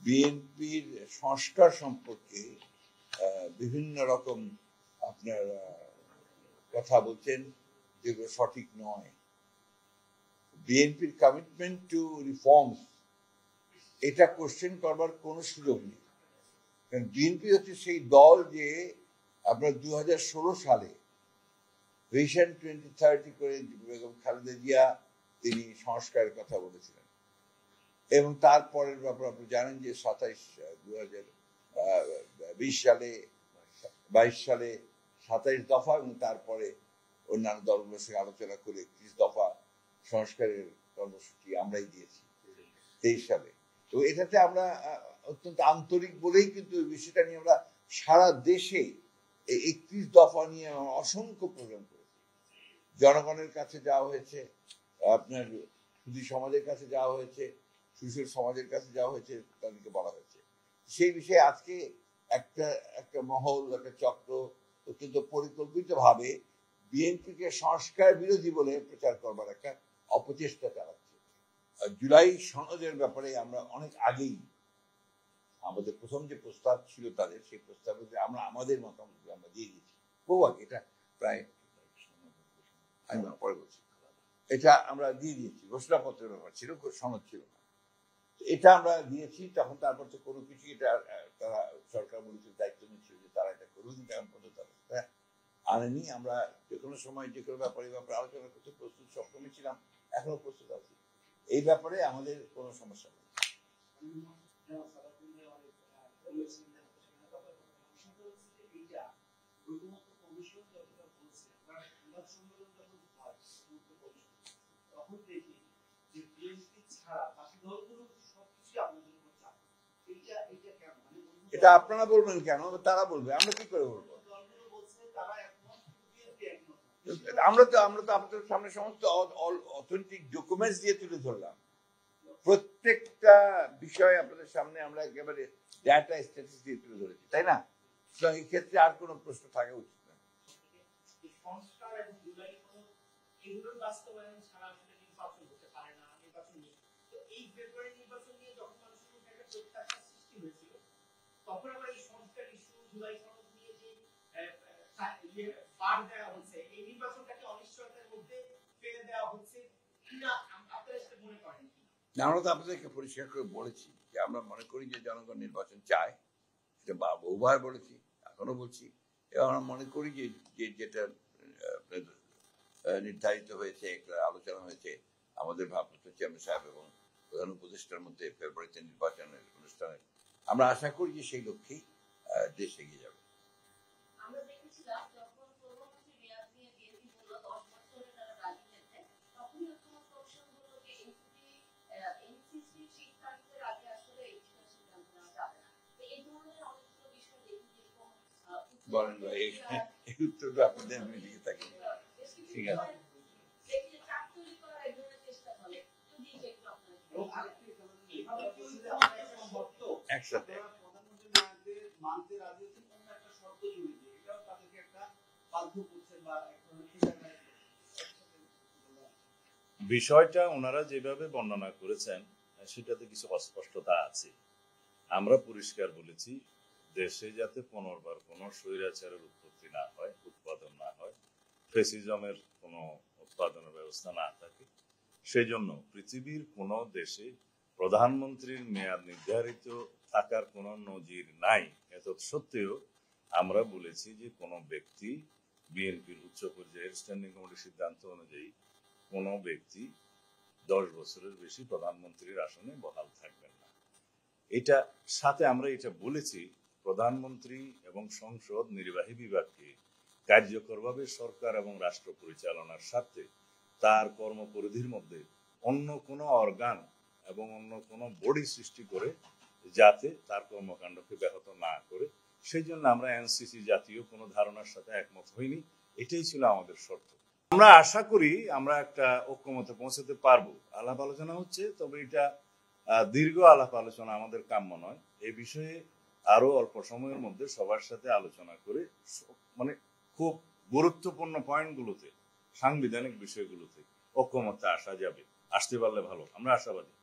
বিএনপির সংস্কার সম্পর্কে বিভিন্ন রকম আপনার কথা বলছেন, যেগুলো সঠিক নয়। বিএনপির কমিটমেন্ট টু রিফর্মস এটা কোশ্চেন করবার কোনো সুযোগ নেই। কারণ বিএনপি হচ্ছে সেই দল যে আপনার 2016 সালে ভিশন 2030 করে বেগম খালেদা জিয়া তিনি সংস্কারের কথা বলেছিলেন, এবং তারপরের ব্যাপার আপনি জানেন যে 2020 সালে 22 সালে 27 দফা, এবং তারপরে অন্যান্য দলগুলোর সঙ্গে আলোচনা করে 31 দফা সংস্কারের কর্মসূচি আমরাই দিয়েছি 23 সালে। তো এটাতে আমরা অত্যন্ত আন্তরিক বলেই কিন্তু এই বিষয়টা নিয়ে আমরা সারা দেশে এই 31 দফা নিয়ে অসংখ্য প্রোগ্রাম করেছি। জনগণের কাছে যাওয়া হয়েছে, আপনার সুধী সমাজের কাছে যাওয়া হয়েছে, সুশীল সমাজের কাছে যাওয়া হয়েছে, তাদেরকে বলা হয়েছে। সেই বিষয়ে আজকে একটা মহল, একটা চক্র অত্যন্ত পরিকল্পিতভাবে বিএনপিকে সংস্কার বিরোধী বলে প্রচার করবার একটা অপচেষ্টা চালাচ্ছে। জুলাই সনদের ব্যাপারে আমরা অনেক আগেই আমাদের প্রথম যে প্রস্তাব ছিল তাদের, সেই প্রস্তাবে আমরা আমাদের মতামত আমরা দিয়ে দিয়েছি বহু আগে। এটা প্রায় আমি পরে বলছি, এটা আমরা দিয়ে দিয়েছি। ঘোষণাপত্রের ব্যাপার ছিল, সনদ ছিল না, এটা আমরা দিয়েছি। তখন তারপর তো কোনো কিছু এটা তারা সরকার বলেছিল, দায়িত্ব নিচ্ছিল যে তারা এটা করুন, তেমন পর্যন্ত তারা আনেনি। আমরা যে কোনো সময় যে কোনো ব্যাপারে আলোচনা করতে প্রস্তুত সবসময় ছিলাম, এখনো প্রস্তুত আছি। এই ব্যাপারে আমাদের কোনো সমস্যা নেই। এটা আপনারা বলবেন কেন? তারা বলবে, আমরা কি করে বলবো? আমরা তো আপনাদের সামনে সমস্ত অথেন্টিক ডকুমেন্টস দিয়ে তুলে ধরলাম। প্রত্যেকটা বিষয় আপনাদের সামনে আমরা একেবারে ডাটা স্ট্যাটিস্টিক্স দিয়ে তুলে ধরেছি, তাই না? এই ক্ষেত্রে আর কোনো প্রশ্ন থাকা উচিত না। তখন আবার এই সংস্কার ইস্যু, জুলাই সনদ নিয়ে যে এই নির্বাচনটাকে অনিশ্চয়তার মধ্যে ফেলে দেওয়া হচ্ছে কিনা আপনারা সেটা মনে করেন? আমরা তো আপনাদেরকে পরিষ্কার করে বলেছি যে আমরা মনে করি যে জনগণ নির্বাচন চায়, সেটা বহুবার বলেছি, এখনো বলছি। এবং আমরা মনে করি যে যেটা নির্ধারিত হয়েছে, একটা আলোচনা হয়েছে আমাদের ভারপ্রাপ্ত চেয়ারম্যান সাহেব এবং প্রধান উপদেষ্টার মধ্যে ফেব্রুয়ারিতে নির্বাচনের অনুষ্ঠানে, আমরা আশা করি যে সেই লক্ষ্যেই দেশ এগিয়ে যাবে। বলেন ভাই, এই উত্তরটা আপনাদের আমি দিকে থাকি। ঠিক আছে, একসাথে বিষয়টা ওনারা যেভাবে বর্ণনা করেছেন সেটাতে কিছু অস্পষ্টতা আছে। আমরা পরিষ্কার বলেছি, দেশে যাতে পুনর্বার কোনো স্বৈরাচারের উৎপত্তি না হয়, উৎপাদন না হয়, ফ্যাসিজমের কোনো উৎপাদনের ব্যবস্থা না থাকে, সেই জন্য পৃথিবীর কোনো দেশে প্রধানমন্ত্রীর মেয়াদ নির্ধারিত থাকার কোনো নজির নাই। এত সত্ত্বেও আমরা বলেছি যে কোনো ব্যক্তি, বিএনপির উচ্চ পর্যায়ের স্ট্যান্ডিং কমিটির সিদ্ধান্ত অনুযায়ী কোনো ব্যক্তি 10 বছরের বেশি প্রধানমন্ত্রীর আসনে বহাল থাকবেন না। এটা সাথে আমরা এটা বলেছি, প্রধানমন্ত্রী এবং সংসদ নির্বাহী বিভাগকে কার্যকরভাবে সরকার এবং রাষ্ট্র পরিচালনার স্বার্থে তার কর্মপরিধির মধ্যে অন্য কোনো অর্গান এবং অন্য কোনো বডি সৃষ্টি করে যাতে তার কর্মকাণ্ডকে ব্যাহত না করে, সেই জন্য আমরা এনসিসি জাতীয় কোনো ধারণার সাথে একমত হইনি। এটাই ছিল আমাদের শর্ত। আমরা আশা করি আমরা একটা ঐক্যমতে পৌঁছাতে পারবো। আলাপ আলোচনা হচ্ছে, তবে এটা দীর্ঘ আলাপ আলোচনা আমাদের কাম্য নয়। এই বিষয়ে আরো অল্প সময়ের মধ্যে সবার সাথে আলোচনা করে মানে খুব গুরুত্বপূর্ণ পয়েন্টগুলোতে, সাংবিধানিক বিষয়গুলোতে ঐক্যমতে আসা যাবে। আসতে পারলে ভালো, আমরা আশাবাদী।